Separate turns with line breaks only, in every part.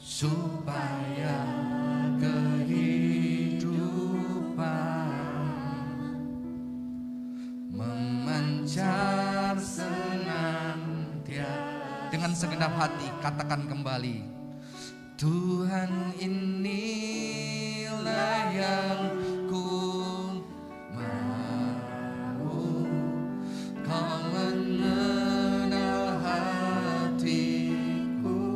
supaya kehidupan memancar senantiasa. Dengan segenap hati katakan kembali, Tuhan inilah yang ku mau, Kau mengenal hatiku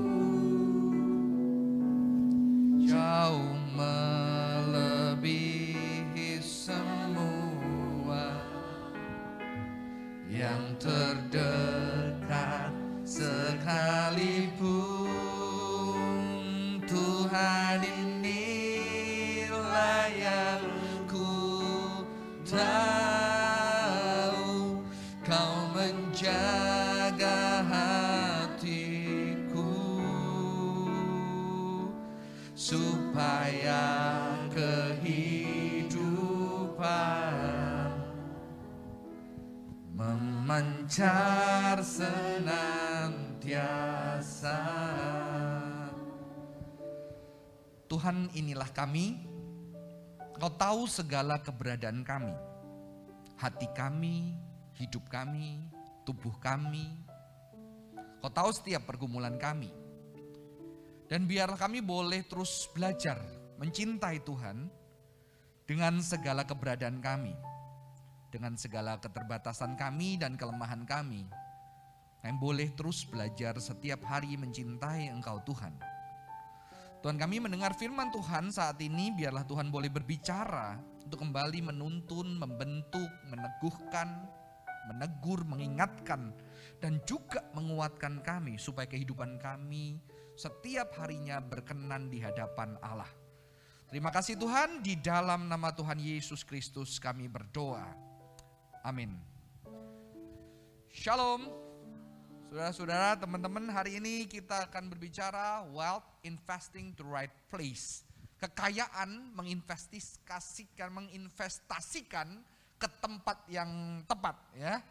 jauh melebihi semua yang terdekat sekalipun. Tuhan inilah yang ku tahu, Kau menjaga hatiku supaya kehidupan memancar senantiasa. Tuhan inilah kami, Kau tahu segala keberadaan kami, hati kami, hidup kami, tubuh kami. Kau tahu setiap pergumulan kami. Dan biarlah kami boleh terus belajar mencintai Tuhan dengan segala keberadaan kami, dengan segala keterbatasan kami dan kelemahan kami. Kami boleh terus belajar setiap hari mencintai Engkau Tuhan. Tuhan, kami mendengar firman Tuhan saat ini, biarlah Tuhan boleh berbicara untuk kembali menuntun, membentuk, meneguhkan, menegur, mengingatkan, dan juga menguatkan kami supaya kehidupan kami setiap harinya berkenan di hadapan Allah. Terima kasih Tuhan, di dalam nama Tuhan Yesus Kristus kami berdoa. Amin. Shalom. Saudara-saudara, teman-teman, hari ini kita akan berbicara wealth investing to right place. Kekayaan menginvestasikan ke tempat yang tepat, ya.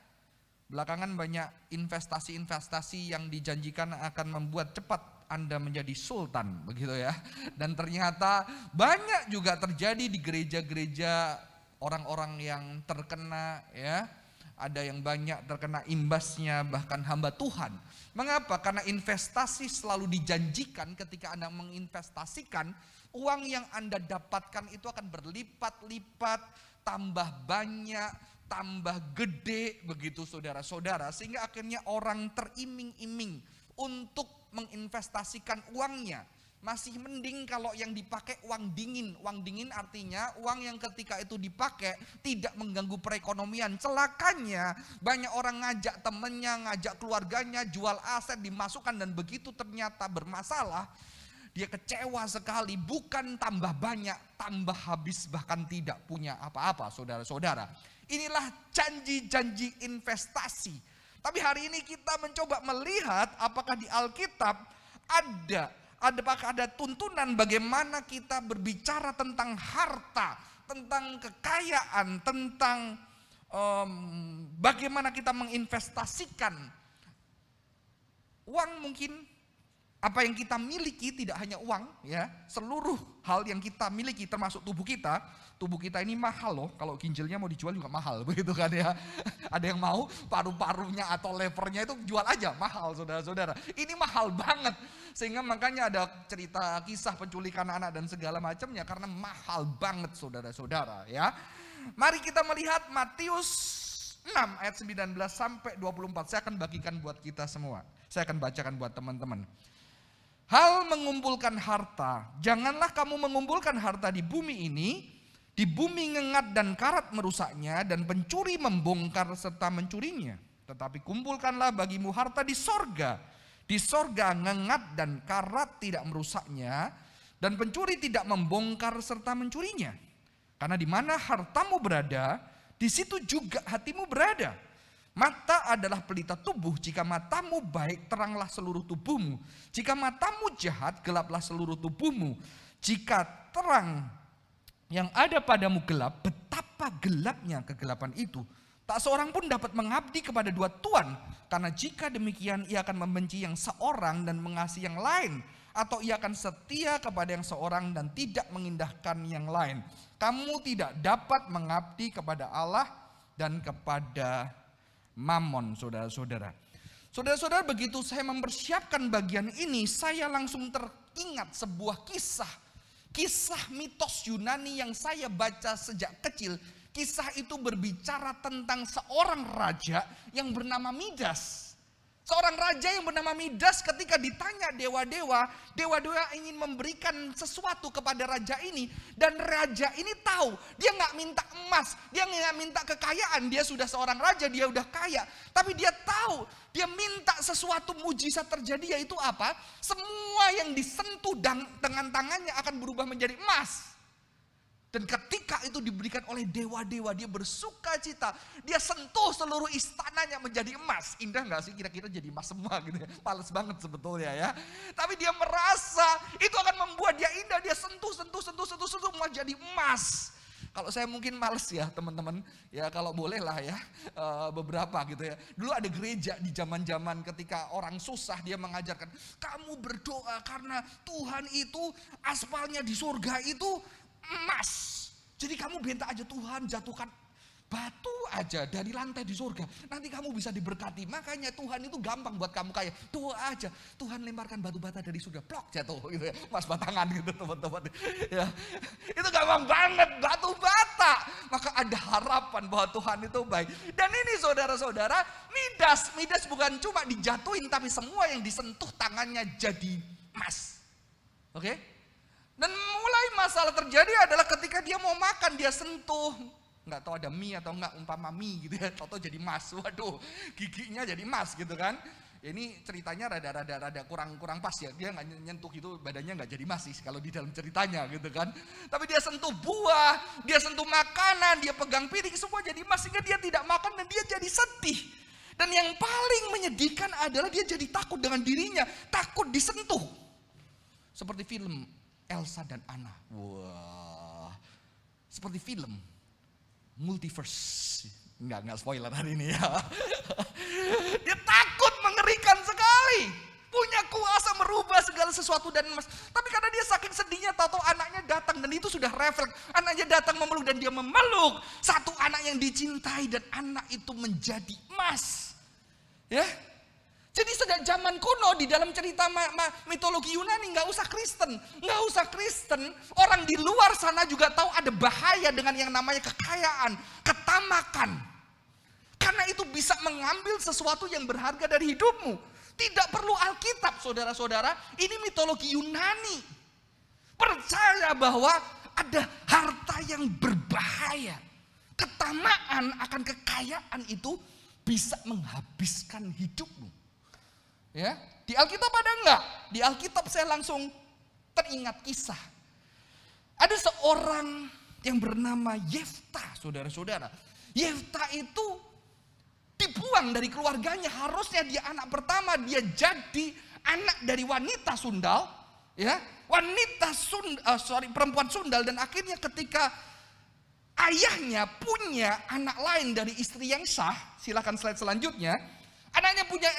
Belakangan banyak investasi-investasi yang dijanjikan akan membuat cepat Anda menjadi sultan, begitu ya. Dan ternyata banyak juga terjadi di gereja-gereja orang-orang yang terkena, ya. Ada yang banyak terkena imbasnya, bahkan hamba Tuhan. Mengapa? Karena investasi selalu dijanjikan ketika Anda menginvestasikan, uang yang Anda dapatkan itu akan berlipat-lipat, tambah banyak, tambah gede, begitu saudara-saudara. Sehingga akhirnya orang teriming-iming untuk menginvestasikan uangnya. Masih mending kalau yang dipakai uang dingin. Uang dingin artinya uang yang ketika itu dipakai tidak mengganggu perekonomian. Celakanya banyak orang ngajak temennya, ngajak keluarganya, jual aset, dimasukkan, dan begitu ternyata bermasalah, dia kecewa sekali. Bukan tambah banyak, tambah habis, bahkan tidak punya apa-apa, saudara-saudara. Inilah janji-janji investasi. Tapi hari ini kita mencoba melihat apakah di Alkitab apakah ada tuntunan bagaimana kita berbicara tentang harta, tentang kekayaan, tentang bagaimana kita menginvestasikan uang. Mungkin apa yang kita miliki tidak hanya uang, ya, seluruh hal yang kita miliki termasuk tubuh kita. Tubuh kita ini mahal loh, kalau ginjalnya mau dijual juga mahal, begitu kan ya. Ada yang mau paru-parunya atau levernya itu jual aja, mahal saudara-saudara. Ini mahal banget, sehingga makanya ada cerita kisah penculikan anak dan segala macamnya, karena mahal banget saudara-saudara ya. Mari kita melihat Matius 6 ayat 19 sampai 24. Saya akan bagikan buat kita semua. Saya akan bacakan buat teman-teman. Hal mengumpulkan harta, janganlah kamu mengumpulkan harta di bumi ini. Di bumi ngengat dan karat merusaknya, dan pencuri membongkar serta mencurinya. Tetapi kumpulkanlah bagimu harta di sorga. Di sorga ngengat dan karat tidak merusaknya, dan pencuri tidak membongkar serta mencurinya. Karena di mana hartamu berada, di situ juga hatimu berada. Mata adalah pelita tubuh. Jika matamu baik, teranglah seluruh tubuhmu. Jika matamu jahat, gelaplah seluruh tubuhmu. Jika terang yang ada padamu gelap, betapa gelapnya kegelapan itu. Tak seorang pun dapat mengabdi kepada dua tuan, karena jika demikian ia akan membenci yang seorang dan mengasihi yang lain, atau ia akan setia kepada yang seorang dan tidak mengindahkan yang lain. Kamu tidak dapat mengabdi kepada Allah dan kepada Mammon, saudara-saudara. Saudara-saudara, begitu saya mempersiapkan bagian ini, saya langsung teringat sebuah kisah mitos Yunani yang saya baca sejak kecil. Kisah itu berbicara tentang seorang raja yang bernama Midas. Seorang raja yang bernama Midas ketika ditanya dewa-dewa ingin memberikan sesuatu kepada raja ini. Dan raja ini tahu, dia nggak minta emas, dia nggak minta kekayaan, dia sudah seorang raja, dia udah kaya. Tapi dia tahu, dia minta sesuatu mujizat terjadi, yaitu apa? Semua yang disentuh dengan tangannya akan berubah menjadi emas. Dan ketika itu diberikan oleh dewa-dewa, dia bersuka cita. Dia sentuh seluruh istananya menjadi emas. Indah gak sih kira-kira jadi emas semua gitu ya. Males banget sebetulnya ya. Tapi dia merasa itu akan membuat dia indah. Dia sentuh semua jadi emas. Kalau saya mungkin males ya teman-teman. Ya kalau boleh lah ya beberapa gitu ya. Dulu ada gereja di zaman-zaman ketika orang susah, dia mengajarkan, kamu berdoa karena Tuhan itu aspalnya di surga itu emas. Jadi kamu minta aja Tuhan jatuhkan batu aja dari lantai di surga. Nanti kamu bisa diberkati. Makanya Tuhan itu gampang buat kamu kaya. Doa aja. Tuhan lemparkan batu bata dari surga. Plok jatuh gitu ya. Mas batangan gitu teman-teman. Ya. Itu gampang banget batu bata. Maka ada harapan bahwa Tuhan itu baik. Dan ini saudara-saudara, Midas bukan cuma dijatuhin, tapi semua yang disentuh tangannya jadi emas. Oke? Dan mulai masalah terjadi adalah ketika dia mau makan, dia sentuh. Nggak tahu ada mie atau nggak, umpama mie gitu ya. Toto jadi emas, waduh giginya jadi emas gitu kan. Ini ceritanya rada kurang pas ya. Dia nggak nyentuh itu, badannya nggak jadi emas sih kalau di dalam ceritanya gitu kan. Tapi dia sentuh buah, dia sentuh makanan, dia pegang piring, semua jadi emas. Sehingga dia tidak makan dan dia jadi sedih. Dan yang paling menyedihkan adalah dia jadi takut dengan dirinya. Takut disentuh. Seperti film Elsa dan Anna. Wah, seperti film Multiverse. Enggak spoiler hari ini ya. Dia takut, mengerikan sekali. Punya kuasa merubah segala sesuatu dan emas. Tapi karena dia saking sedihnya, tahu anaknya datang dan itu sudah refleks. Anaknya datang memeluk dan dia memeluk satu anak yang dicintai dan anak itu menjadi emas. Ya. Jadi sejak zaman kuno di dalam cerita mitologi Yunani nggak usah Kristen, orang di luar sana juga tahu ada bahaya dengan yang namanya kekayaan, ketamakan. Karena itu bisa mengambil sesuatu yang berharga dari hidupmu. Tidak perlu Alkitab, saudara-saudara. Ini mitologi Yunani. Percaya bahwa ada harta yang berbahaya. Ketamaan akan kekayaan itu bisa menghabiskan hidupmu. Ya, di Alkitab ada enggak? Di Alkitab saya langsung teringat kisah. Ada seorang yang bernama Yefta, saudara-saudara. Yefta itu dibuang dari keluarganya. Harusnya dia anak pertama, dia jadi anak dari wanita sundal, ya, perempuan sundal. Dan akhirnya ketika ayahnya punya anak lain dari istri yang sah, silakan slide selanjutnya. Anaknya punya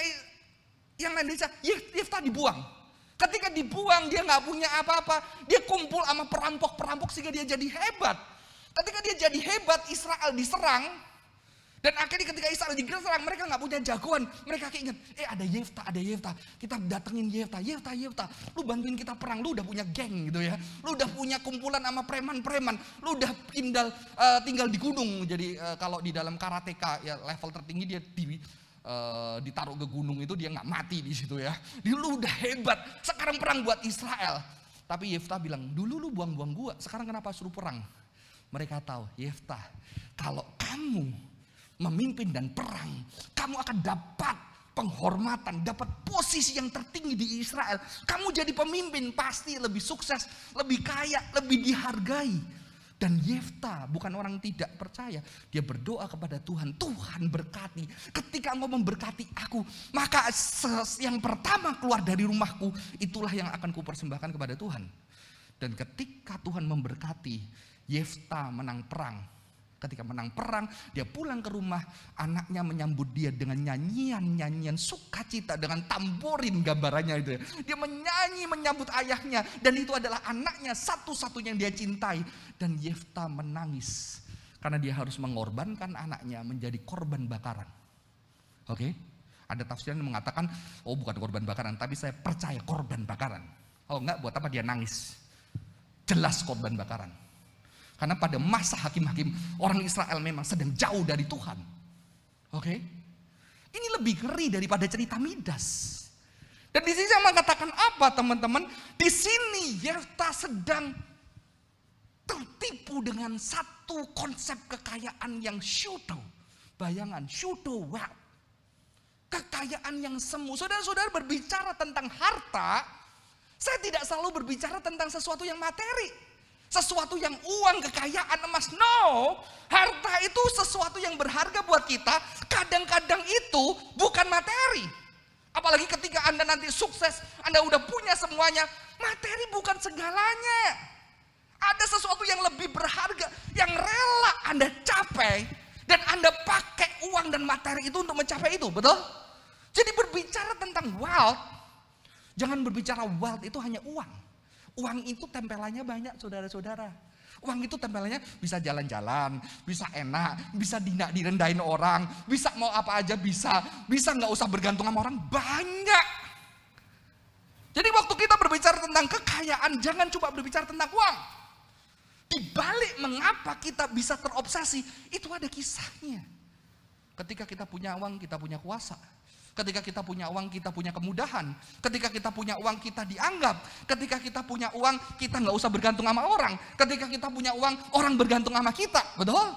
yang lain bisa, Yefta dibuang. Ketika dibuang dia nggak punya apa-apa, dia kumpul sama perampok sehingga dia jadi hebat. Ketika dia jadi hebat, Israel diserang. Dan akhirnya ketika Israel diserang, mereka nggak punya jagoan. Mereka keinget, ada Yefta. Kita datengin Yefta. Lu bantuin kita perang, lu udah punya geng gitu ya. Lu udah punya kumpulan sama preman-preman. Lu udah tinggal di gunung. Jadi kalau di dalam karateka ya level tertinggi dia ditaruh ke gunung itu dia nggak mati di situ ya. Dia lu udah hebat, sekarang perang buat Israel. Tapi Yefta bilang, dulu lu buang-buang gua, sekarang kenapa suruh perang? Mereka tahu, Yefta, kalau kamu memimpin dan perang, kamu akan dapat penghormatan, dapat posisi yang tertinggi di Israel. Kamu jadi pemimpin pasti lebih sukses, lebih kaya, lebih dihargai. Dan Yefta bukan orang tidak percaya. Dia berdoa kepada Tuhan. Tuhan berkati. Ketika engkau memberkati aku, maka yang pertama keluar dari rumahku, itulah yang akan kupersembahkan kepada Tuhan. Dan ketika Tuhan memberkati, Yefta menang perang. Ketika menang perang, dia pulang ke rumah, anaknya menyambut dia dengan nyanyian sukacita, dengan tamborin gambarannya itu ya. Dia menyanyi menyambut ayahnya, dan itu adalah anaknya satu-satunya yang dia cintai. Dan Yefta menangis karena dia harus mengorbankan anaknya menjadi korban bakaran. Oke? Ada tafsiran yang mengatakan, oh bukan korban bakaran, tapi saya percaya korban bakaran. Oh enggak, buat apa dia nangis? Jelas korban bakaran. Karena pada masa hakim-hakim, orang Israel memang sedang jauh dari Tuhan. Oke? Ini lebih ngeri daripada cerita Midas. Dan di sini saya mengatakan apa teman-teman? Di sini Yefta sedang tertipu dengan satu konsep kekayaan yang pseudo. Bayangan, pseudo wealth. Kekayaan yang semu. Saudara-saudara berbicara tentang harta, saya tidak selalu berbicara tentang sesuatu yang materi. Sesuatu yang uang, kekayaan, emas. No, harta itu sesuatu yang berharga buat kita. Kadang-kadang itu bukan materi. Apalagi ketika Anda nanti sukses, Anda udah punya semuanya. Materi bukan segalanya. Ada sesuatu yang lebih berharga, yang rela Anda capai. Dan Anda pakai uang dan materi itu untuk mencapai itu, betul? Jadi berbicara tentang wealth, jangan berbicara wealth itu hanya uang. Uang itu tempelannya banyak saudara-saudara. Uang itu tempelannya bisa jalan-jalan, bisa enak, bisa direndahin orang, bisa mau apa aja bisa nggak usah bergantung sama orang, banyak. Jadi waktu kita berbicara tentang kekayaan, jangan cuma berbicara tentang uang. Di balik mengapa kita bisa terobsesi, itu ada kisahnya. Ketika kita punya uang, kita punya kuasa. Ketika kita punya uang, kita punya kemudahan. Ketika kita punya uang, kita dianggap. Ketika kita punya uang, kita nggak usah bergantung sama orang. Ketika kita punya uang, orang bergantung sama kita. Betul?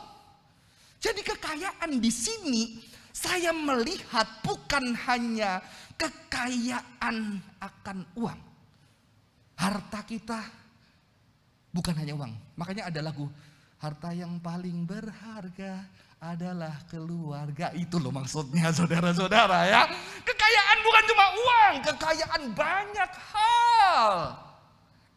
Jadi kekayaan di sini, saya melihat bukan hanya kekayaan akan uang. Harta kita bukan hanya uang. Makanya ada lagu, harta yang paling berharga adalah keluarga. Itu loh maksudnya saudara-saudara ya. Kekayaan bukan cuma uang, kekayaan banyak hal.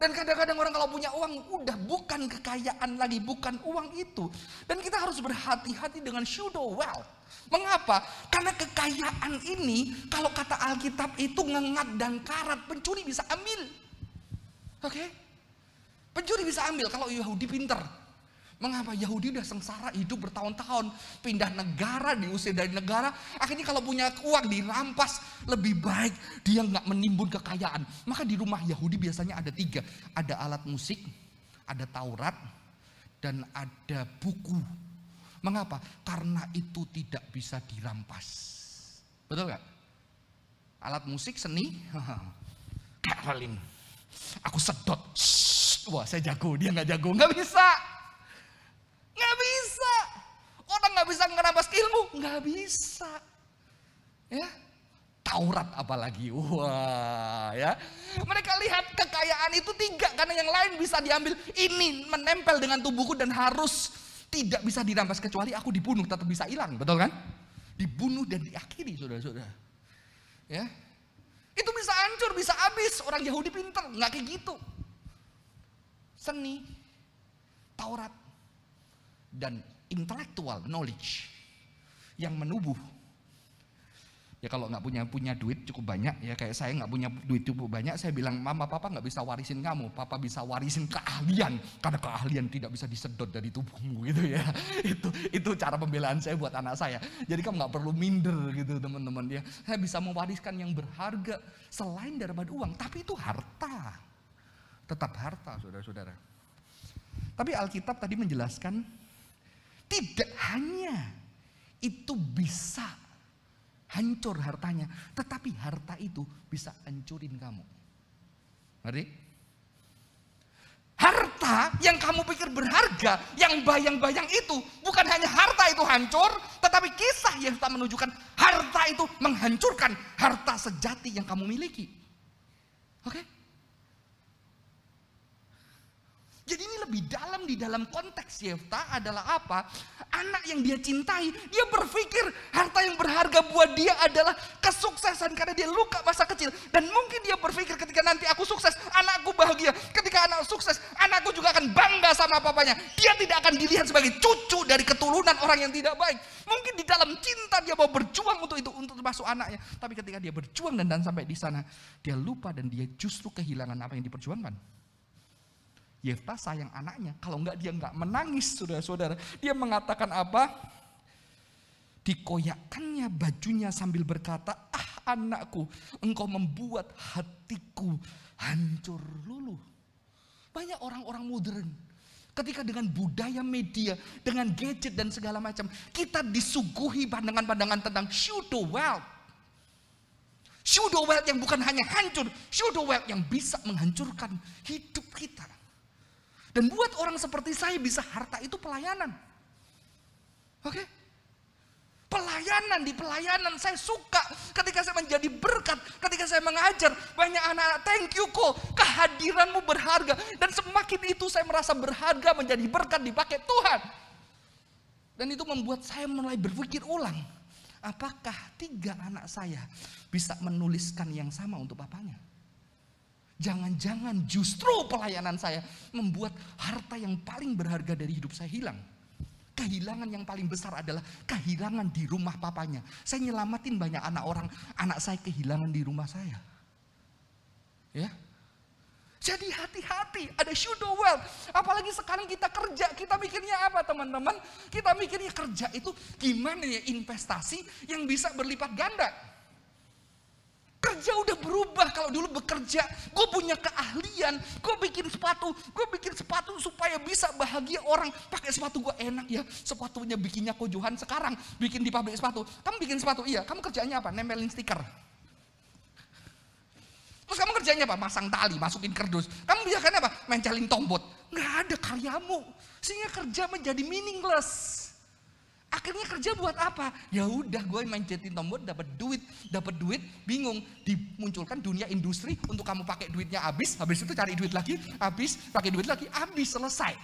Dan kadang-kadang orang kalau punya uang udah bukan kekayaan lagi, bukan uang itu. Dan kita harus berhati-hati dengan pseudo wealth. Mengapa? Karena kekayaan ini kalau kata Alkitab itu ngengat dan karat, pencuri bisa ambil. Oke? Pencuri bisa ambil kalau Yahudi pinter. Mengapa? Yahudi udah sengsara hidup bertahun-tahun, pindah negara, diusir dari negara, akhirnya kalau punya uang dirampas, lebih baik dia nggak menimbun kekayaan. Maka di rumah Yahudi biasanya ada 3, ada alat musik, ada Taurat, dan ada buku. Mengapa? Karena itu tidak bisa dirampas. Betul nggak? Alat musik seni, Carolin, aku sedot, wah saya jago, dia nggak jago, nggak bisa. Nggak bisa. Orang nggak bisa ngerampas ilmu, nggak bisa. Ya, Taurat apalagi, wah ya. Mereka lihat kekayaan itu 3 karena yang lain bisa diambil. Ini menempel dengan tubuhku dan harus tidak bisa dirampas kecuali aku dibunuh, tetap bisa hilang, betul kan? Dibunuh dan diakhiri, saudara-saudara. Ya, itu bisa hancur, bisa habis. Orang Yahudi pinter, nggak kayak gitu. Seni, Taurat, dan intellectual knowledge yang menubuh. Ya kalau nggak punya duit cukup banyak, ya kayak saya nggak punya duit cukup banyak, saya bilang mama papa nggak bisa warisin kamu, papa bisa warisin keahlian, karena keahlian tidak bisa disedot dari tubuhmu gitu ya. Itu cara pembelaan saya buat anak saya. Jadi kamu nggak perlu minder gitu teman-teman ya. Saya bisa mewariskan yang berharga selain daripada uang, tapi itu harta, tetap harta saudara-saudara. Tapi Alkitab tadi menjelaskan tidak hanya itu bisa hancur hartanya, tetapi harta itu bisa hancurin kamu. Ngerti? Harta yang kamu pikir berharga, yang bayang-bayang itu, bukan hanya harta itu hancur, tetapi kisah yang tak menunjukkan harta itu menghancurkan harta sejati yang kamu miliki. Oke? Jadi ini lebih dalam, di dalam konteks Yefta adalah apa? Anak yang dia cintai, dia berpikir harta yang berharga buat dia adalah kesuksesan karena dia luka masa kecil. Dan mungkin dia berpikir ketika nanti aku sukses, anakku bahagia. Ketika anak sukses, anakku juga akan bangga sama papanya. Dia tidak akan dilihat sebagai cucu dari ketua orang yang tidak baik. Mungkin di dalam cinta dia mau berjuang untuk itu, untuk termasuk anaknya. Tapi ketika dia berjuang dan sampai di sana, dia lupa dan dia justru kehilangan apa yang diperjuangkan. Yefta sayang anaknya, kalau enggak dia enggak menangis, saudara-saudara. Dia mengatakan apa? Dikoyakkannya bajunya sambil berkata, ah anakku, engkau membuat hatiku hancur luluh. Banyak orang-orang modern, ketika dengan budaya media, dengan gadget dan segala macam, kita disuguhi pandangan-pandangan tentang pseudo wealth. Pseudo wealth yang bukan hanya hancur, pseudo wealth yang bisa menghancurkan hidup kita. Dan buat orang seperti saya bisa harta itu pelayanan. Oke? Pelayanan, di pelayanan saya suka ketika saya menjadi berkat, ketika saya mengajar banyak anak-anak, thank you kok, kehadiranmu berharga, dan semakin itu saya merasa berharga, menjadi berkat dipakai Tuhan. Dan itu membuat saya mulai berpikir ulang, apakah 3 anak saya bisa menuliskan yang sama untuk bapaknya? Jangan-jangan justru pelayanan saya membuat harta yang paling berharga dari hidup saya hilang. Kehilangan yang paling besar adalah kehilangan di rumah papanya. Saya nyelamatin banyak anak saya kehilangan di rumah saya. Ya. Jadi hati-hati, ada pseudo wealth. Apalagi sekarang kita kerja, kita mikirnya apa teman-teman? Kita mikirnya kerja itu gimana ya investasi yang bisa berlipat ganda. Kerja udah berubah. Kalau dulu bekerja, gue punya keahlian, gue bikin sepatu supaya bisa bahagia orang. Pakai sepatu gue enak ya, sepatunya bikinnya Kojohan. Sekarang bikin di pabrik sepatu. Kamu bikin sepatu, iya. Kamu kerjanya apa? Nempelin stiker. Terus kamu kerjanya apa? Masang tali, masukin kardus. Kamu biasanya apa? Mencelin tombot. Nggak ada karyamu, sehingga kerja menjadi meaningless. Akhirnya kerja buat apa? Ya udah, gue mencetin tombol, dapat duit, bingung. Dimunculkan dunia industri untuk kamu pakai duitnya habis itu cari duit lagi, pakai duit lagi, habis, selesai.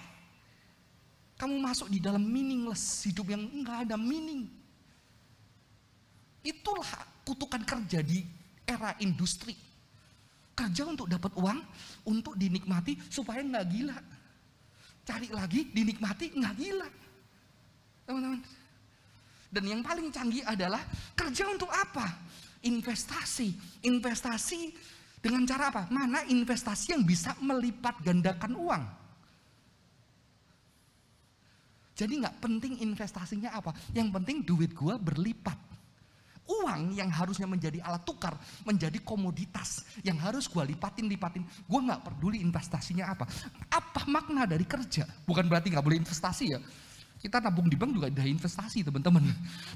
Kamu masuk di dalam meaningless, hidup yang enggak ada meaning. Itulah kutukan kerja di era industri. Kerja untuk dapat uang, untuk dinikmati supaya enggak gila. Cari lagi, dinikmati, enggak gila. Teman-teman. Dan yang paling canggih adalah kerja untuk apa? Investasi. Investasi dengan cara apa? Mana investasi yang bisa melipat gandakan uang? Jadi nggak penting investasinya apa. Yang penting duit gua berlipat. Uang yang harusnya menjadi alat tukar, menjadi komoditas yang harus gua lipatin. Gua nggak peduli investasinya apa. Apa makna dari kerja? Bukan berarti nggak boleh investasi ya. Kita nabung di bank juga udah investasi teman-teman.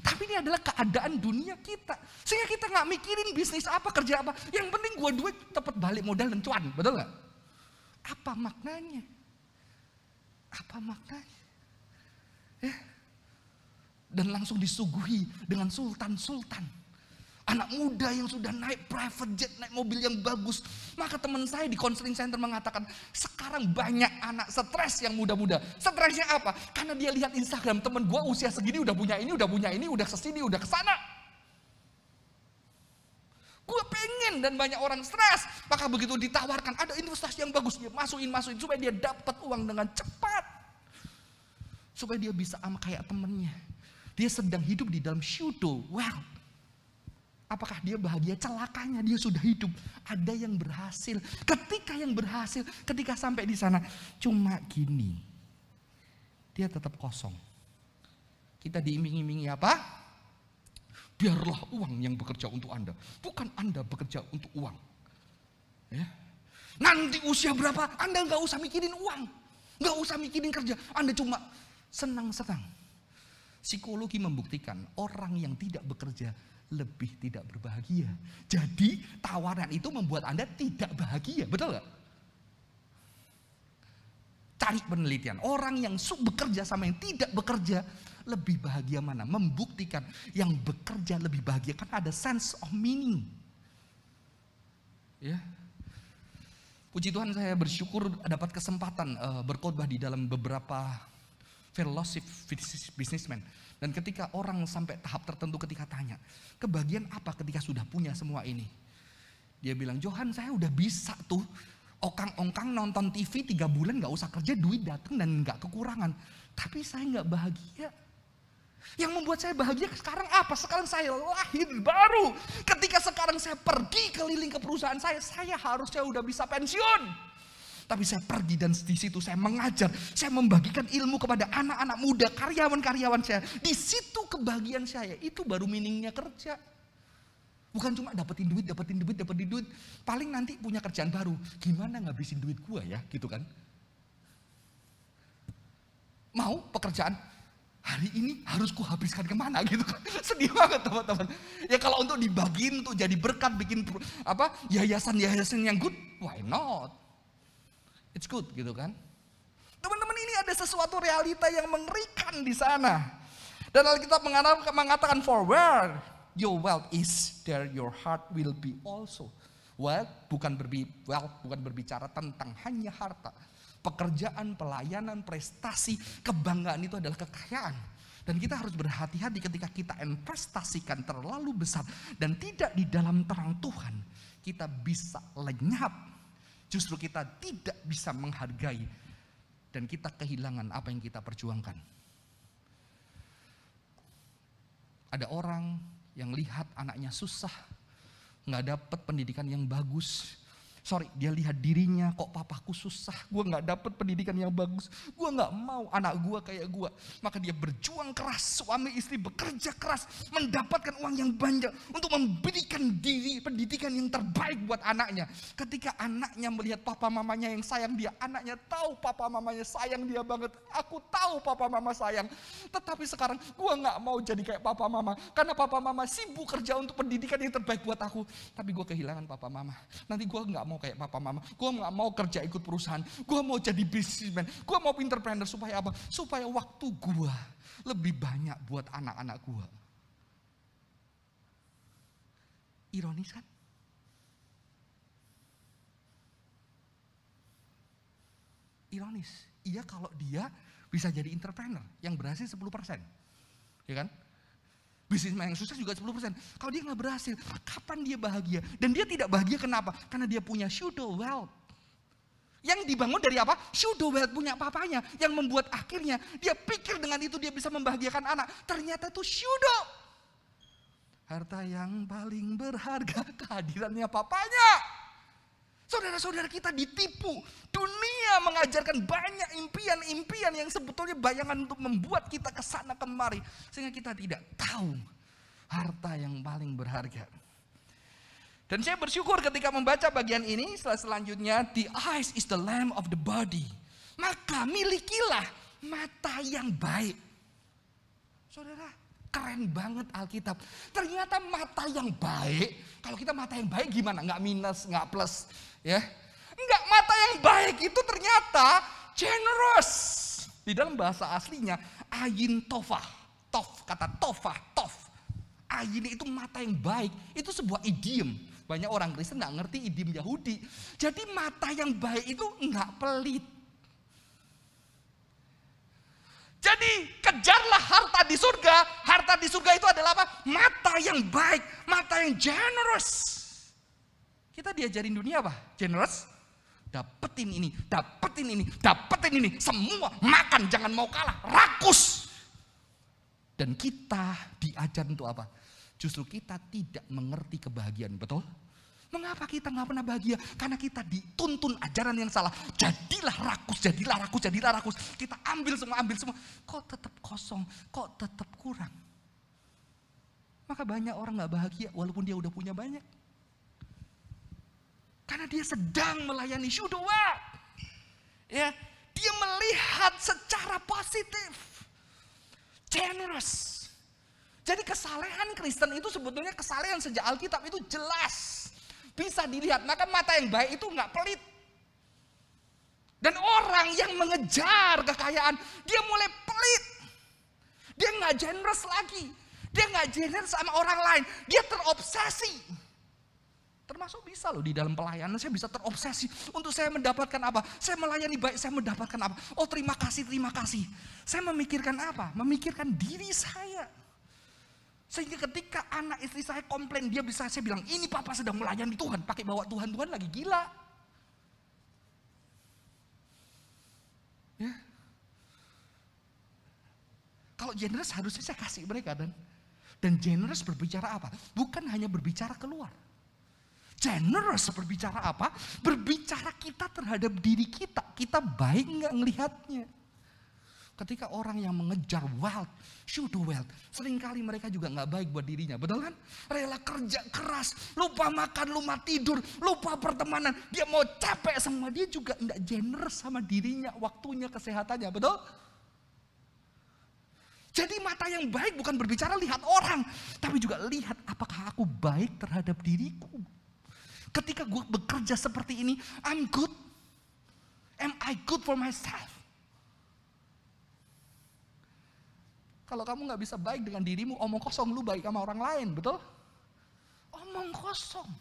Tapi ini adalah keadaan dunia kita. Sehingga kita nggak mikirin bisnis apa, kerja apa. Yang penting gua duit dapat balik modal dan cuan, betul nggak? Apa maknanya? Apa maknanya? Ya. Dan langsung disuguhi dengan sultan-sultan. Anak muda yang sudah naik private jet, naik mobil yang bagus. Maka teman saya di counseling center mengatakan, sekarang banyak anak stres yang muda-muda. Stresnya apa? Karena dia lihat Instagram, teman gua usia segini udah punya ini, udah kesini, udah kesana. Gua pengen, dan banyak orang stres. Maka begitu ditawarkan, ada investasi yang bagus, dia masukin supaya dia dapat uang dengan cepat. Supaya dia bisa sama kayak temennya. Dia sedang hidup di dalam pseudo wealth. Apakah dia bahagia? Celakanya dia sudah hidup. Ada yang berhasil. Ketika sampai di sana, cuma gini. Dia tetap kosong. Kita diiming-imingi apa? Biarlah uang yang bekerja untuk Anda. Bukan Anda bekerja untuk uang. Ya. Nanti usia berapa, Anda nggak usah mikirin uang. Nggak usah mikirin kerja. Anda cuma senang-senang. Psikologi membuktikan orang yang tidak bekerja lebih tidak berbahagia. Jadi tawaran itu membuat Anda tidak bahagia, betul gak? Cari penelitian, orang yang bekerja sama yang tidak bekerja lebih bahagia mana? Membuktikan yang bekerja lebih bahagia, kan ada sense of meaning. Ya. Puji Tuhan, saya bersyukur dapat kesempatan berkhotbah di dalam beberapa fellowship businessman. Dan ketika orang sampai tahap tertentu, ketika tanya, kebahagiaan apa ketika sudah punya semua ini? Dia bilang, Johan, saya udah bisa tuh ongkang-ongkang nonton TV 3 bulan gak usah kerja, duit datang dan gak kekurangan. Tapi saya gak bahagia. Yang membuat saya bahagia sekarang apa? Sekarang saya lahir baru. Ketika sekarang saya pergi keliling ke perusahaan saya harusnya udah bisa pensiun. Tapi saya pergi dan di situ saya mengajar, saya membagikan ilmu kepada anak-anak muda, karyawan-karyawan saya. Di situ kebahagiaan saya, itu baru meaningnya kerja. Bukan cuma dapetin duit. Paling nanti punya kerjaan baru. Gimana ngabisin duit gua ya, gitu kan. Mau pekerjaan, hari ini harus ku habiskan kemana gitu kan. Sedih banget teman-teman. Ya kalau untuk dibagiin, untuk jadi berkat, bikin yayasan-yayasan yang good, why not? It's good gitu kan. Teman-teman, ini ada sesuatu realita yang mengerikan di sana. Dan Alkitab mengatakan, for where your wealth is, there your heart will be also. Wealth bukan berbicara tentang hanya harta. Pekerjaan, pelayanan, prestasi, kebanggaan itu adalah kekayaan. Dan kita harus berhati-hati ketika kita investasikan terlalu besar dan tidak di dalam terang Tuhan, kita bisa lenyap. Justru kita tidak bisa menghargai dan kita kehilangan apa yang kita perjuangkan. Ada orang yang lihat anaknya susah, nggak dapat pendidikan yang bagus. Dia lihat dirinya, kok papaku susah, gue gak dapet pendidikan yang bagus, gue gak mau anak gue kayak gue. Maka dia berjuang keras, suami istri bekerja keras, mendapatkan uang yang banyak untuk memberikan diri pendidikan yang terbaik buat anaknya. Ketika anaknya melihat papa mamanya yang sayang dia, anaknya tahu papa mamanya sayang dia banget. Aku tahu papa mama sayang, tetapi sekarang gue gak mau jadi kayak papa mama, karena papa mama sibuk kerja untuk pendidikan yang terbaik buat aku. Tapi gue kehilangan papa mama, nanti gue gak mau kayak papa mama, gue gak mau kerja ikut perusahaan, gue mau jadi businessman, gue mau entrepreneur. Supaya apa? Supaya waktu gue lebih banyak buat anak-anak gue. Ironis kan? Ironis. Iya, kalau dia bisa jadi entrepreneur yang berhasil 10%, ya kan? Bisnismen yang sukses juga 10%. Kalau dia nggak berhasil, kapan dia bahagia? Dan dia tidak bahagia kenapa? Karena dia punya pseudo wealth. Yang dibangun dari apa? Pseudo wealth punya papanya. Yang membuat akhirnya dia pikir dengan itu dia bisa membahagiakan anak. Ternyata itu pseudo. Harta yang paling berharga kehadirannya papanya. Saudara-saudara kita ditipu. Dunia mengajarkan banyak impian-impian yang sebetulnya bayangan untuk membuat kita kesana kemari. Sehingga kita tidak tahu harta yang paling berharga. Dan saya bersyukur ketika membaca bagian ini. Selanjutnya, the eyes is the lamp of the body. Maka milikilah mata yang baik. Saudara, keren banget Alkitab. Ternyata mata yang baik. Kalau kita mata yang baik gimana? Nggak minus, nggak plus. Ya, enggak, mata yang baik itu ternyata generous. Di dalam bahasa aslinya ayin tofah, kata tofah, ayin itu mata yang baik, itu sebuah idiom. Banyak orang Kristen nggak ngerti idiom Yahudi. Jadi mata yang baik itu nggak pelit. Jadi kejarlah harta di surga. Harta di surga itu adalah apa? Mata yang baik, mata yang generous. Kita diajarin dunia apa? Generous. Dapetin ini, semua makan, jangan mau kalah, rakus. Dan kita diajar untuk apa? Justru kita tidak mengerti kebahagiaan, betul? Mengapa kita nggak pernah bahagia? Karena kita dituntun ajaran yang salah. Jadilah rakus. Kita ambil semua. Kok tetap kosong, kok tetap kurang. Maka banyak orang nggak bahagia walaupun dia udah punya banyak. Karena dia sedang melayani pseudo wealth. Ya, dia melihat secara positif. Generous. Jadi kesalehan Kristen itu sebetulnya kesalehan sejak Alkitab itu jelas. Bisa dilihat, maka mata yang baik itu nggak pelit. Dan orang yang mengejar kekayaan, dia mulai pelit. Dia nggak generous lagi. Dia nggak generous sama orang lain. Dia terobsesi. Termasuk bisa loh di dalam pelayanan saya bisa terobsesi untuk saya mendapatkan apa? Saya melayani baik, saya mendapatkan apa? Oh terima kasih. Saya memikirkan apa? Memikirkan diri saya. Sehingga ketika anak istri saya komplain, saya bilang ini papa sedang melayani Tuhan, pakai bawa Tuhan lagi gila. Ya. Kalau generous harusnya saya kasih mereka. Dan generous berbicara apa? Bukan hanya berbicara keluar. Generous berbicara apa? Berbicara kita terhadap diri kita. Kita baik nggak ngelihatnya? Ketika orang yang mengejar wealth, pseudo wealth, seringkali mereka juga nggak baik buat dirinya, betul kan? Rela kerja keras, lupa makan, lupa tidur, lupa pertemanan. Dia mau capek semua, dia juga nggak generous sama dirinya, waktunya, kesehatannya, betul? Jadi mata yang baik bukan berbicara lihat orang, tapi juga lihat apakah aku baik terhadap diriku. Ketika gue bekerja seperti ini, I'm good. Am I good for myself? Kalau kamu gak bisa baik dengan dirimu, omong kosong, lu baik sama orang lain, betul? Omong kosong.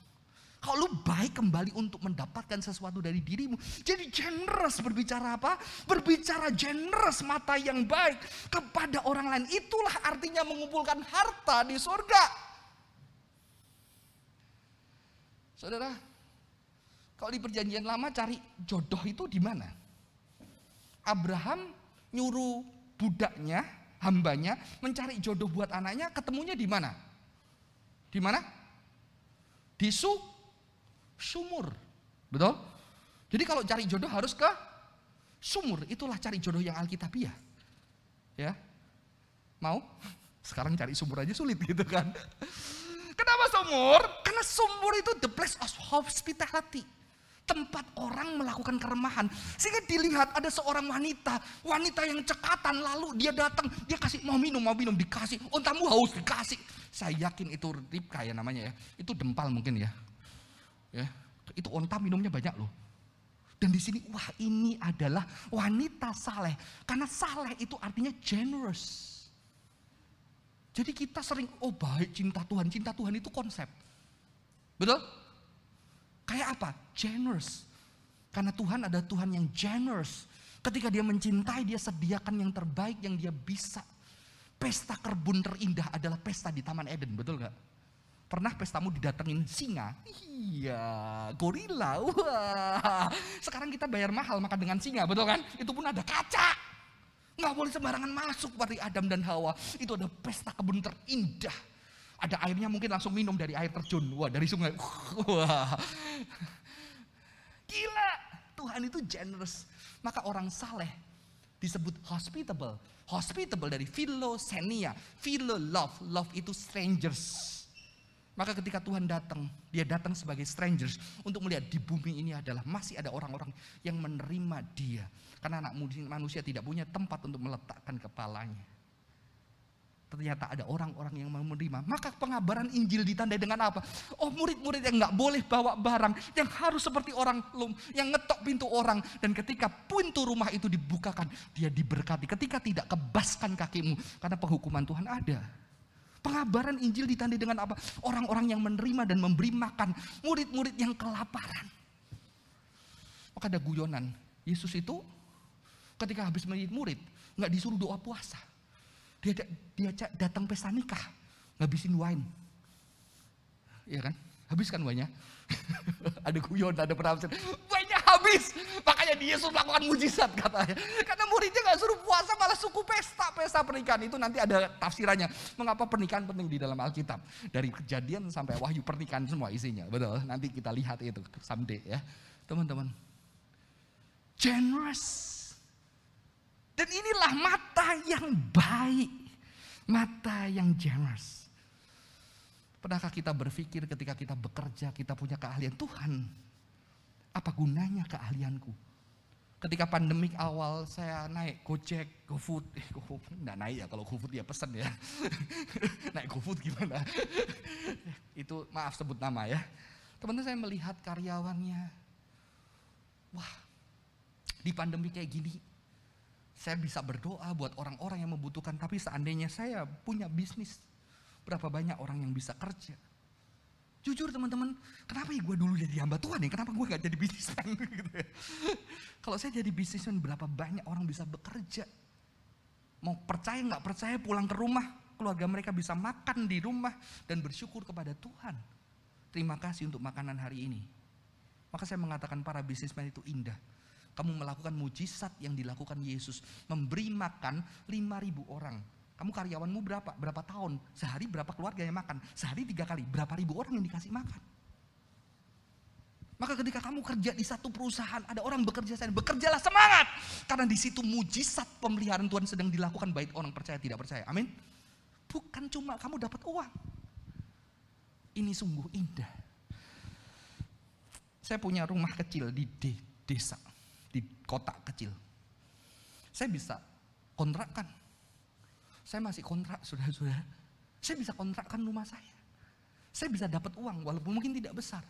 Kalau lu baik kembali untuk mendapatkan sesuatu dari dirimu. Jadi generous berbicara apa? Berbicara generous, mata yang baik kepada orang lain. Itulah artinya mengumpulkan harta di surga. Saudara, kalau di perjanjian lama cari jodoh itu di mana? Abraham nyuruh budaknya, hambanya mencari jodoh buat anaknya, ketemunya di mana? Di mana? Di sumur. Betul? Jadi kalau cari jodoh harus ke sumur. Itulah cari jodoh yang alkitabiah. Ya. Mau? Sekarang cari sumur aja sulit gitu kan. Kenapa sumur? Karena sumur itu the place of hospitality. Tempat orang melakukan keremahan. Sehingga dilihat ada seorang wanita yang cekatan, lalu dia datang, dia kasih mau minum, dikasih. Ontamu haus, dikasih. Saya yakin itu ribka ya namanya ya. Itu dempal mungkin ya. Ya, itu onta minumnya banyak loh. Dan di sini wah ini adalah wanita saleh. Karena saleh itu artinya generous. Jadi kita sering baik cinta Tuhan itu konsep. Betul? Kayak apa? Generous. Karena Tuhan ada Tuhan yang generous. Ketika dia mencintai, dia sediakan yang terbaik yang dia bisa. Pesta kebun terindah adalah pesta di Taman Eden, betul gak? Pernah pestamu didatengin singa? Iya, gorila. Wah. Sekarang kita bayar mahal makan dengan singa, betul kan? Itu pun ada kaca. Nggak boleh sembarangan masuk dari Adam dan Hawa. Itu ada pesta kebun terindah. Ada airnya mungkin langsung minum dari air terjun. Wah, dari sungai. Wah. Gila. Tuhan itu generous. Maka orang saleh disebut hospitable. Hospitable dari philosenia. Philo love. Love itu strangers. Maka ketika Tuhan datang, dia datang sebagai strangers untuk melihat di bumi ini adalah masih ada orang-orang yang menerima dia. Karena anak manusia tidak punya tempat untuk meletakkan kepalanya. Ternyata ada orang-orang yang mau menerima. Maka pengabaran Injil ditandai dengan apa? Murid-murid yang gak boleh bawa barang, yang harus seperti orang yang ngetok pintu orang. Dan ketika pintu rumah itu dibukakan, dia diberkati. Ketika tidak, kebaskan kakimu, karena penghukuman Tuhan ada. Pengabaran Injil ditandai dengan apa? Orang-orang yang menerima dan memberi makan murid-murid yang kelaparan. Maka ada guyonan. Yesus itu ketika habis mendidik murid, gak disuruh doa puasa. Dia datang pesta nikah, ngabisin wine. Iya kan? Habiskan wine-nya. Ada guyon, ada penafsir. Wine-nya habis. Makanya Yesus melakukan mujizat katanya. Karena muridnya gak suruh puasa, malah suku pesta pernikahan. Itu nanti ada tafsirannya. Mengapa pernikahan penting di dalam Alkitab. Dari Kejadian sampai Wahyu, pernikahan semua isinya. Betul, nanti kita lihat itu someday ya. Teman-teman. Generous. Dan inilah mata yang baik, mata yang generous. Pernahkah kita berpikir ketika kita bekerja, kita punya keahlian, Tuhan, apa gunanya keahlianku? Ketika pandemik awal saya naik Gojek, GoFood, enggak naik ya, kalau GoFood ya pesen ya. Naik GoFood gimana? Itu maaf sebut nama ya. Teman-teman saya melihat karyawannya, wah di pandemi kayak gini, saya bisa berdoa buat orang-orang yang membutuhkan. Tapi seandainya saya punya bisnis, berapa banyak orang yang bisa kerja. Jujur teman-teman, kenapa ya gue dulu jadi hamba Tuhan ya? Kenapa gue gak jadi bisnismen gitu ya? Kalau saya jadi bisnismen, berapa banyak orang bisa bekerja. Mau percaya gak percaya, pulang ke rumah, keluarga mereka bisa makan di rumah dan bersyukur kepada Tuhan. Terima kasih untuk makanan hari ini. Maka saya mengatakan para bisnismen itu indah. Kamu melakukan mujizat yang dilakukan Yesus. Memberi makan 5.000 orang. Kamu karyawanmu berapa? Berapa tahun? Sehari berapa keluarga yang makan? Sehari 3 kali. Berapa ribu orang yang dikasih makan? Maka ketika kamu kerja di satu perusahaan, ada orang bekerja sana, bekerjalah semangat. Karena di situ mujizat pemeliharaan Tuhan sedang dilakukan, baik orang percaya tidak percaya. Amin. Bukan cuma kamu dapat uang. Ini sungguh indah. Saya punya rumah kecil di desa, di kota kecil. Saya bisa kontrakkan. Saya masih kontrak, saudara-saudara. Saya bisa kontrakkan rumah saya. Saya bisa dapat uang, walaupun mungkin tidak besar.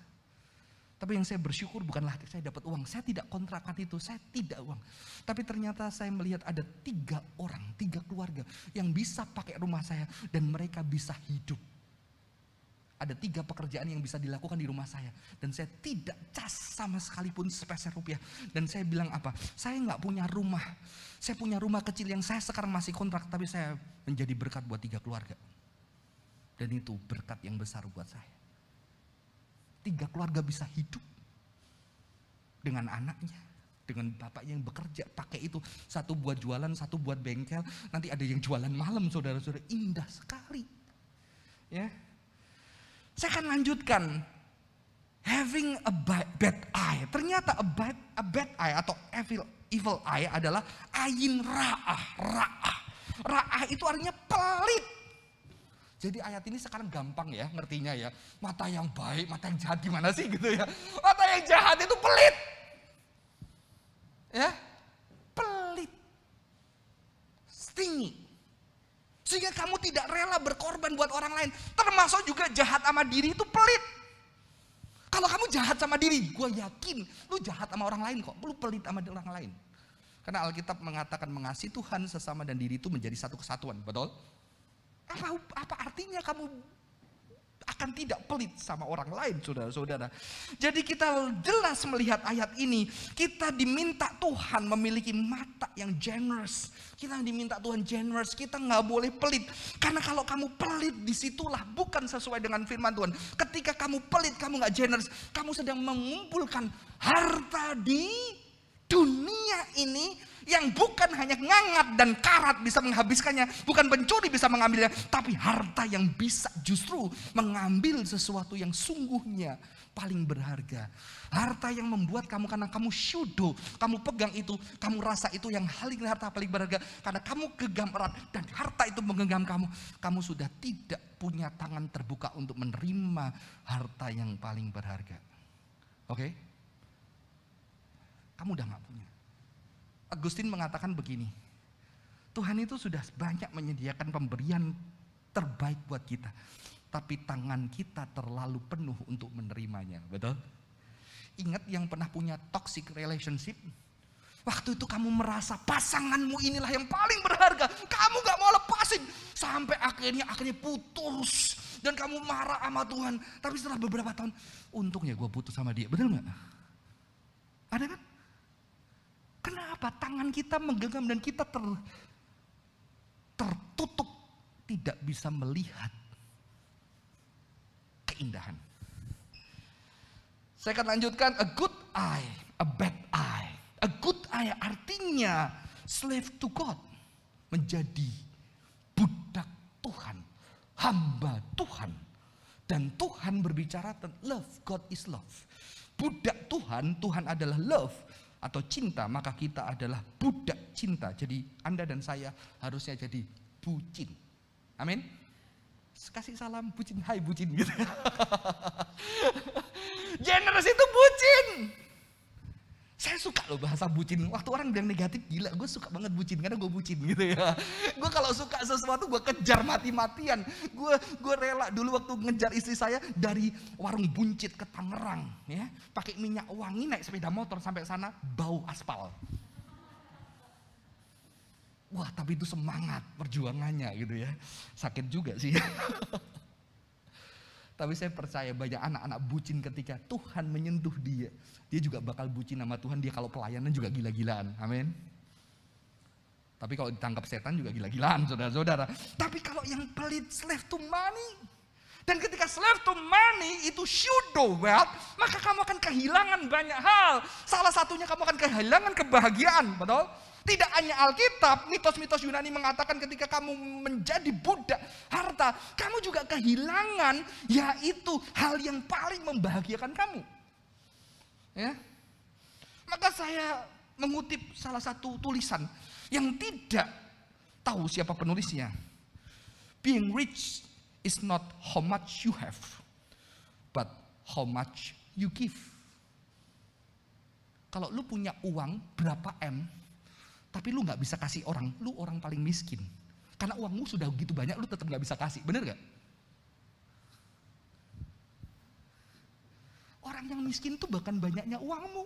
Tapi yang saya bersyukur bukanlah saya dapat uang. Saya tidak kontrakkan itu, saya tidak uang. Tapi ternyata saya melihat ada 3 orang, 3 keluarga yang bisa pakai rumah saya dan mereka bisa hidup. Ada 3 pekerjaan yang bisa dilakukan di rumah saya. Dan saya tidak cas sama sekalipun sepeser rupiah. Dan saya bilang apa? Saya nggak punya rumah. Saya punya rumah kecil yang saya sekarang masih kontrak. Tapi saya menjadi berkat buat 3 keluarga. Dan itu berkat yang besar buat saya. 3 keluarga bisa hidup dengan anaknya, dengan bapaknya yang bekerja, pakai itu. 1 buat jualan, 1 buat bengkel. Nanti ada yang jualan malam, saudara-saudara. Indah sekali. Ya, saya akan lanjutkan. Having a bad eye. Ternyata a bad eye atau evil eye adalah ayin ra'ah. Ra'ah itu artinya pelit. Jadi ayat ini sekarang gampang ya ngertinya ya. Mata yang baik, mata yang jahat gimana sih gitu ya. Mata yang jahat itu pelit. Ya, pelit. Stingy. Sehingga kamu tidak rela berkorban buat orang lain. Termasuk juga jahat sama diri itu pelit. Kalau kamu jahat sama diri, gue yakin lu jahat sama orang lain kok. Lu pelit sama orang lain. Karena Alkitab mengatakan mengasihi Tuhan sesama dan diri itu menjadi satu kesatuan. Betul? Apa artinya kamu akan tidak pelit sama orang lain, saudara-saudara. Jadi kita jelas melihat ayat ini, kita diminta Tuhan memiliki mata yang generous. Kita diminta Tuhan generous, kita nggak boleh pelit. Karena kalau kamu pelit, disitulah bukan sesuai dengan firman Tuhan. Ketika kamu pelit, kamu nggak generous, kamu sedang mengumpulkan harta di dunia ini yang bukan hanya ngangat dan karat bisa menghabiskannya, bukan pencuri bisa mengambilnya, tapi harta yang bisa justru mengambil sesuatu yang sungguhnya paling berharga. Harta yang membuat kamu, karena kamu syudo, kamu pegang itu, kamu rasa itu yang harta paling berharga, karena kamu genggam erat dan harta itu menggenggam kamu, kamu sudah tidak punya tangan terbuka untuk menerima harta yang paling berharga. Oke? Kamu udah gak punya. Agustin mengatakan begini, Tuhan itu sudah banyak menyediakan pemberian terbaik buat kita, tapi tangan kita terlalu penuh untuk menerimanya. Betul? Ingat yang pernah punya toxic relationship? Waktu itu kamu merasa pasanganmu inilah yang paling berharga, kamu gak mau lepasin, sampai akhirnya putus, dan kamu marah sama Tuhan. Tapi setelah beberapa tahun, untungnya gue putus sama dia. Betul gak? Ada kan? Kenapa tangan kita menggenggam dan kita tertutup, tidak bisa melihat keindahan. Saya akan lanjutkan, a good eye, a bad eye. A good eye artinya slave to God, menjadi budak Tuhan, hamba Tuhan. Dan Tuhan berbicara tentang love, God is love. Budak Tuhan, Tuhan adalah love atau cinta, maka kita adalah budak cinta. Jadi Anda dan saya harusnya jadi bucin. Amin. Kasih salam bucin, hai bucin gitu. Generous itu bucin. Saya suka loh bahasa bucin. Waktu orang bilang negatif, gila, gue suka banget bucin karena gue bucin gitu ya. Gue kalau suka sesuatu gue kejar mati-matian. Gue rela dulu waktu ngejar istri saya dari warung buncit ke Tangerang, ya, pakai minyak wangi, naik sepeda motor sampai sana, bau aspal. Wah, tapi itu semangat perjuangannya gitu ya. Sakit juga sih. Tapi saya percaya banyak anak-anak bucin ketika Tuhan menyentuh dia, dia juga bakal bucin sama Tuhan. Dia kalau pelayanan juga gila-gilaan, amin. Tapi kalau ditangkap setan juga gila-gilaan, saudara-saudara. Tapi kalau yang pelit, slave to money, dan ketika slave to money itu pseudo wealth, maka kamu akan kehilangan banyak hal. Salah satunya kamu akan kehilangan kebahagiaan, betul? Tidak hanya Alkitab, mitos-mitos Yunani mengatakan ketika kamu menjadi budak harta, kamu juga kehilangan yaitu hal yang paling membahagiakan kamu. Ya. Maka saya mengutip salah satu tulisan yang tidak tahu siapa penulisnya. Being rich is not how much you have, but how much you give. Kalau lu punya uang berapa M, tapi lu gak bisa kasih orang, lu orang paling miskin. Karena uangmu sudah begitu banyak, lu tetap gak bisa kasih, bener gak? Orang yang miskin tuh bahkan banyaknya uangmu.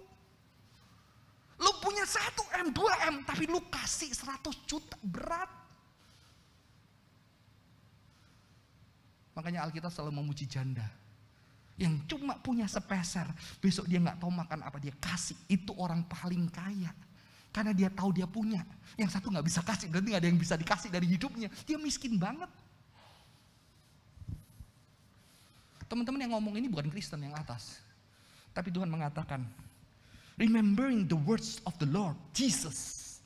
Lu punya 1 M, 2 M, tapi lu kasih 100 juta, berat. Makanya Alkitab selalu memuji janda. Yang cuma punya sepeser, besok dia gak tahu makan apa, dia kasih. Itu orang paling kaya. Karena dia tahu dia punya. Yang satu gak bisa kasih, berarti gak ada yang bisa dikasih dari hidupnya. Dia miskin banget. Teman-teman yang ngomong ini bukan Kristen yang atas. Tapi Tuhan mengatakan, remembering the words of the Lord Jesus,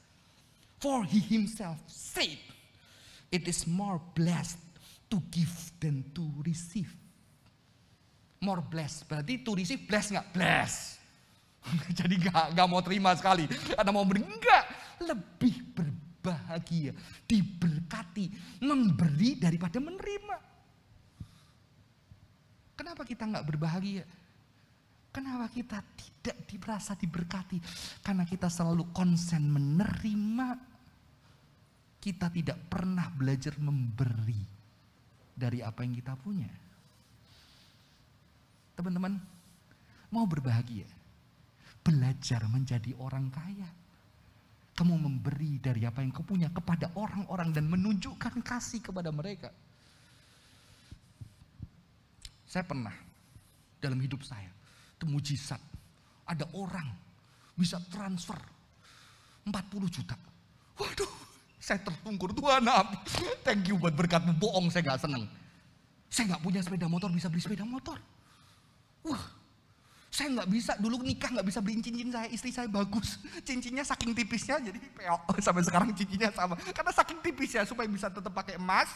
for he himself said, it is more blessed to give than to receive. More blessed, berarti to receive blessed nggak? Blessed. Jadi nggak mau terima sekali. Ada mau beri, enggak. Lebih berbahagia, diberkati, memberi daripada menerima. Kenapa kita nggak berbahagia? Kenapa kita tidak merasa diberkati? Karena kita selalu konsen menerima. Kita tidak pernah belajar memberi dari apa yang kita punya. Teman-teman, mau berbahagia? Belajar menjadi orang kaya. Kamu memberi dari apa yang kau punya kepada orang-orang dan menunjukkan kasih kepada mereka. Saya pernah dalam hidup saya, itu mujizat. Ada orang bisa transfer 40 juta. Waduh, saya tertungkur. Tuhan, thank you buat berkatmu. Bohong, saya gak seneng. Saya gak punya sepeda motor, bisa beli sepeda motor. Wah, saya nggak bisa, dulu nikah nggak bisa beliin cincin saya, istri saya bagus. Cincinnya saking tipisnya jadi peok, sampai sekarang cincinnya sama. Karena saking tipisnya supaya bisa tetap pakai emas,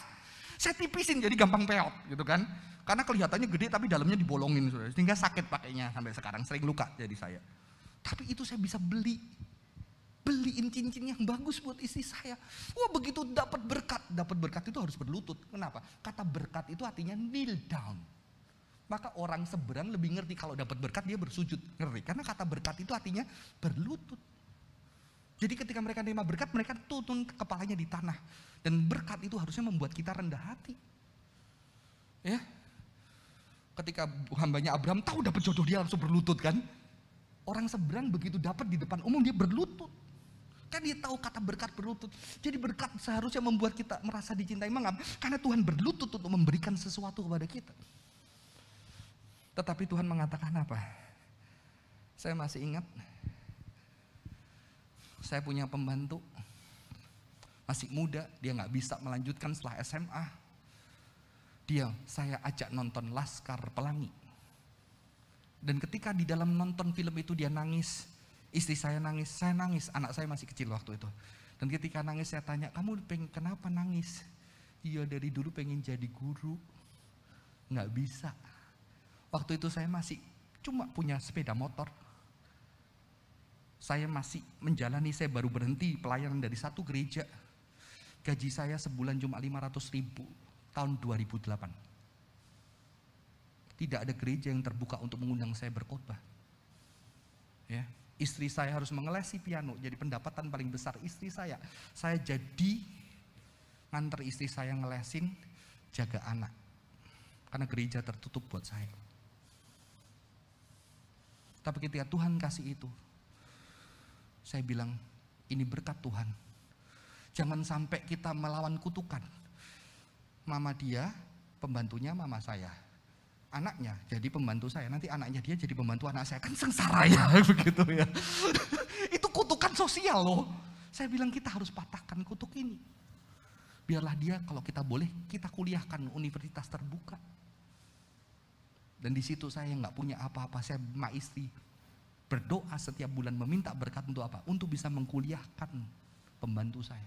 saya tipisin jadi gampang peok gitu kan. Karena kelihatannya gede tapi dalamnya dibolongin, sehingga sakit pakainya sampai sekarang, sering luka jadi saya. Tapi itu saya bisa beliin cincin yang bagus buat istri saya. Wah, begitu dapat berkat itu harus berlutut. Kenapa? Kata berkat itu artinya kneel down. Maka orang seberang lebih ngerti kalau dapat berkat dia bersujud, ngerti? Karena kata berkat itu artinya berlutut. Jadi ketika mereka terima berkat, mereka tutun kepalanya di tanah. Dan berkat itu harusnya membuat kita rendah hati. Ya. Ketika hambanya Abraham tahu dapat jodoh, dia langsung berlutut kan. Orang seberang begitu dapat di depan umum dia berlutut. Kan dia tahu kata berkat berlutut. Jadi berkat seharusnya membuat kita merasa dicintai. Mengapa? Karena Tuhan berlutut untuk memberikan sesuatu kepada kita. Tetapi Tuhan mengatakan apa? Saya masih ingat, saya punya pembantu, masih muda, dia gak bisa melanjutkan setelah SMA. Saya ajak nonton Laskar Pelangi. Dan ketika di dalam nonton film itu dia nangis, istri saya nangis, anak saya masih kecil waktu itu. Dan ketika nangis saya tanya, kamu kenapa nangis? Iya, dari dulu pengen jadi guru, gak bisa. Waktu itu saya masih cuma punya sepeda motor. Saya masih menjalani, saya baru berhenti pelayanan dari satu gereja. Gaji saya sebulan cuma 500.000 tahun 2008. Tidak ada gereja yang terbuka untuk mengundang saya berkhotbah. Ya, istri saya harus mengelesi piano, jadi pendapatan paling besar istri saya. Saya jadi nganter istri saya ngelesin, jaga anak. Karena gereja tertutup buat saya. Tapi ketika Tuhan kasih itu, saya bilang, ini berkat Tuhan. Jangan sampai kita melawan kutukan. Mama dia, pembantunya mama saya. Anaknya jadi pembantu saya, nanti anaknya dia jadi pembantu anak saya. Kan sengsara ya, begitu ya. Itu kutukan sosial loh. Saya bilang kita harus patahkan kutuk ini. Biarlah dia, kalau kita boleh, kita kuliahkan universitas terbuka. Dan di situ saya nggak punya apa-apa, saya sama istri berdoa setiap bulan meminta berkat untuk apa? Untuk bisa mengkuliahkan pembantu saya.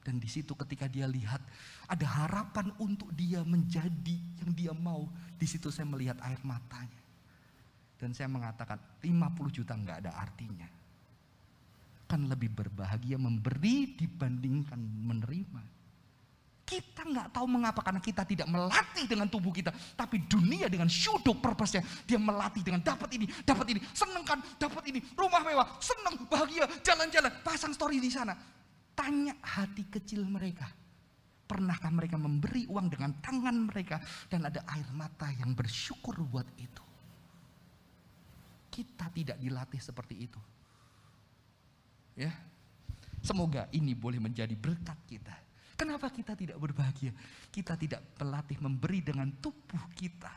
Dan di situ ketika dia lihat ada harapan untuk dia menjadi yang dia mau, di situ saya melihat air matanya. Dan saya mengatakan 50 juta nggak ada artinya. Kan lebih berbahagia memberi dibandingkan menerima. Kita nggak tahu mengapa, karena kita tidak melatih dengan tubuh kita. Tapi dunia dengan pseudo purpose-nya, dia melatih dengan dapat ini, seneng kan, dapat ini, rumah mewah, seneng, bahagia, jalan-jalan, pasang story di sana. Tanya hati kecil mereka. Pernahkah mereka memberi uang dengan tangan mereka dan ada air mata yang bersyukur buat itu? Kita tidak dilatih seperti itu. Ya. Semoga ini boleh menjadi berkat kita. Kenapa kita tidak berbahagia? Kita tidak melatih memberi dengan tubuh kita.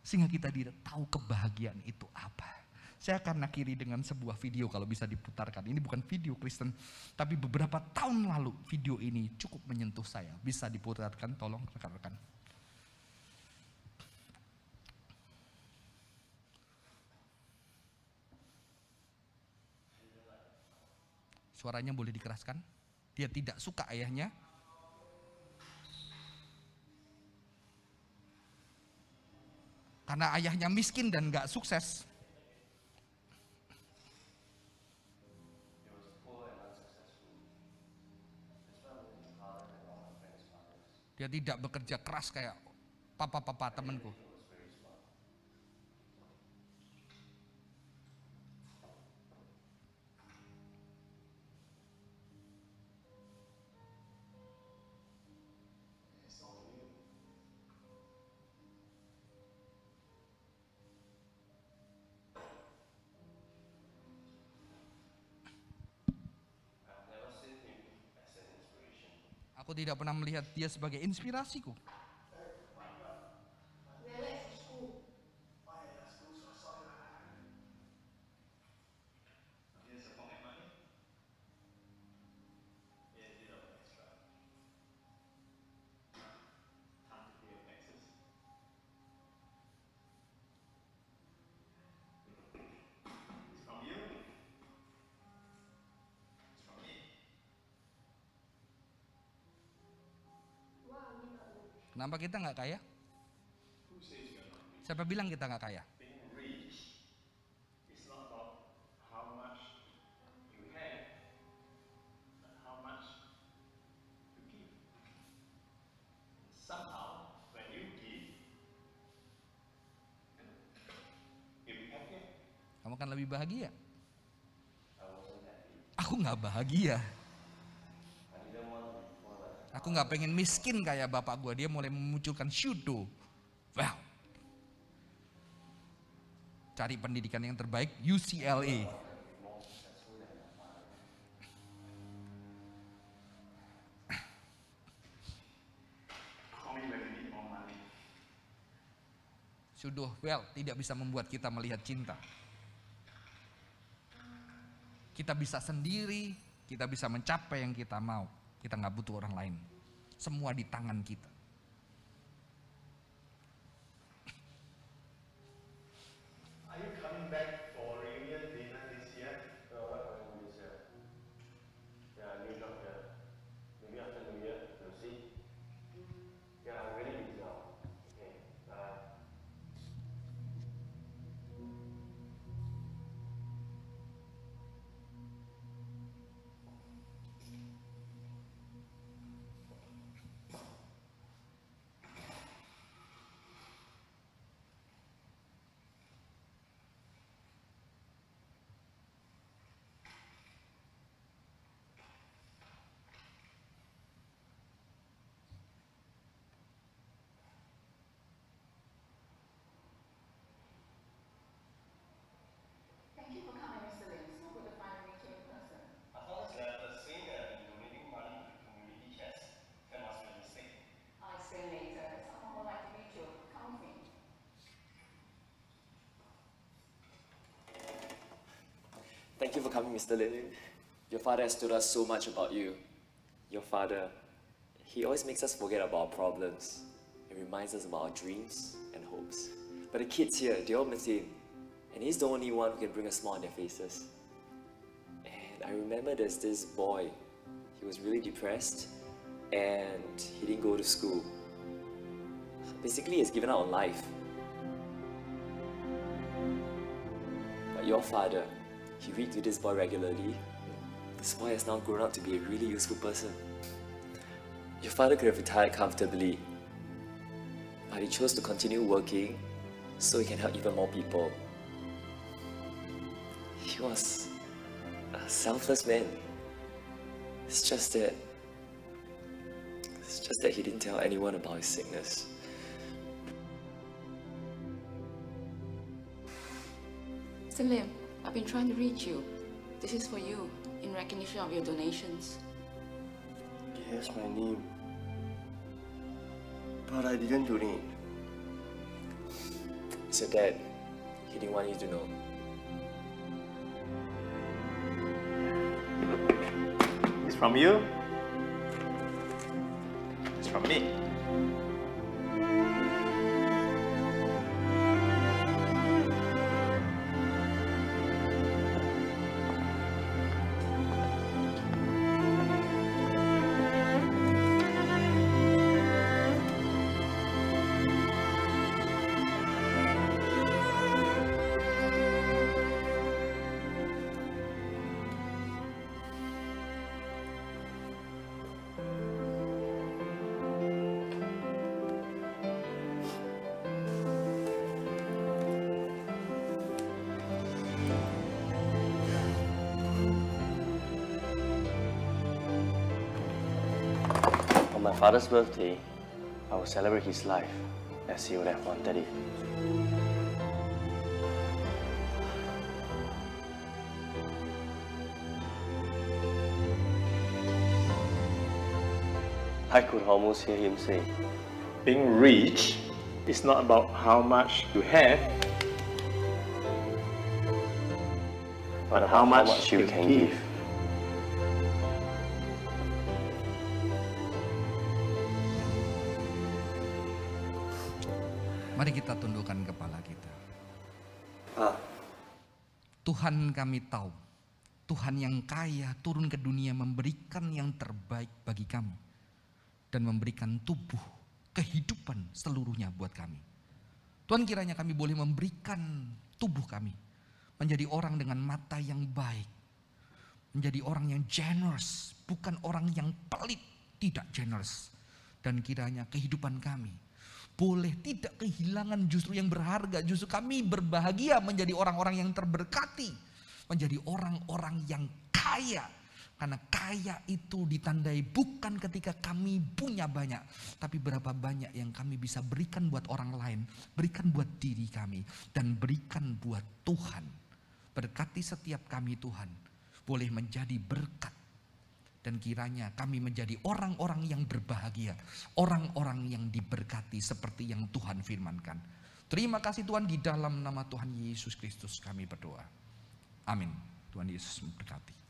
Sehingga kita tidak tahu kebahagiaan itu apa. Saya akan akhiri dengan sebuah video kalau bisa diputarkan. Ini bukan video Kristen, tapi beberapa tahun lalu video ini cukup menyentuh saya. Bisa diputarkan, tolong rekan-rekan. Suaranya boleh dikeraskan. Dia tidak suka ayahnya. Karena ayahnya miskin dan gak sukses. Dia tidak bekerja keras kayak papa-papa temanku. Aku tidak pernah melihat dia sebagai inspirasiku. Kenapa kita nggak kaya? Siapa bilang kita nggak kaya? Kamu kan lebih bahagia. Aku nggak bahagia. Aku nggak pengen miskin kayak bapak gue. Dia mulai memunculkan pseudo. Wow. Cari pendidikan yang terbaik, UCLA. Pseudo well tidak bisa membuat kita melihat cinta. Kita bisa sendiri, kita bisa mencapai yang kita mau. Kita nggak butuh orang lain. Semua di tangan kita.
Are you coming back for reunion dinner this year?
No, I'm not coming this year. Yeah, new job here. Maybe after New Year, we'll see. Yeah, I'm really busy now. Okay, bye.
Thank you for coming, Mr. Lim. So good to finally meet you in person.
I thought the saying that I've been donating money to community chest. That must be a mistake.
I'll explain later. Someone would like to meet you. Come with me.
Thank you for coming, Mr. Lin. Your father has told us so much about you. Your father, he always makes us forget about our problems and reminds us about our dreams and hopes. But the kids here, they all miss him. And he's the only one who can bring a smile on their faces. And I remember there's this boy. He was really depressed and he didn't go to school. Basically, he's given up on life. But your father, he read to this boy regularly. This boy has now grown up to be a really useful person. Your father could have retired comfortably, but he chose to continue working so he can help even more people. He was a selfless man. It's just that he didn't tell anyone about his sickness.
Mr. Lim, I've been trying to reach you. This is for you, in recognition of your donations.
Yes, my name. But I didn't donate.
So Dad, he didn't want you to know.
It's from you. It's from me.
On my father's birthday, I will celebrate his life as he would have wanted it. I could almost hear him say,
Being rich is not about how much you have,
but how much you can give.
Mari kita tundukkan kepala kita.
Ah,
Tuhan, kami tahu, Tuhan yang kaya turun ke dunia memberikan yang terbaik bagi kami. Dan memberikan tubuh, kehidupan seluruhnya buat kami. Tuhan, kiranya kami boleh memberikan tubuh kami menjadi orang dengan mata yang baik. Menjadi orang yang generous, bukan orang yang pelit, tidak generous. Dan kiranya kehidupan kami boleh tidak kehilangan justru yang berharga. Justru kami berbahagia menjadi orang-orang yang terberkati. Menjadi orang-orang yang kaya. Karena kaya itu ditandai bukan ketika kami punya banyak. Tapi berapa banyak yang kami bisa berikan buat orang lain. Berikan buat diri kami. Dan berikan buat Tuhan. Berkati setiap kami Tuhan. Boleh menjadi berkat. Dan kiranya kami menjadi orang-orang yang berbahagia. Orang-orang yang diberkati seperti yang Tuhan firmankan. Terima kasih Tuhan, di dalam nama Tuhan Yesus Kristus kami berdoa. Amin. Tuhan Yesus memberkati.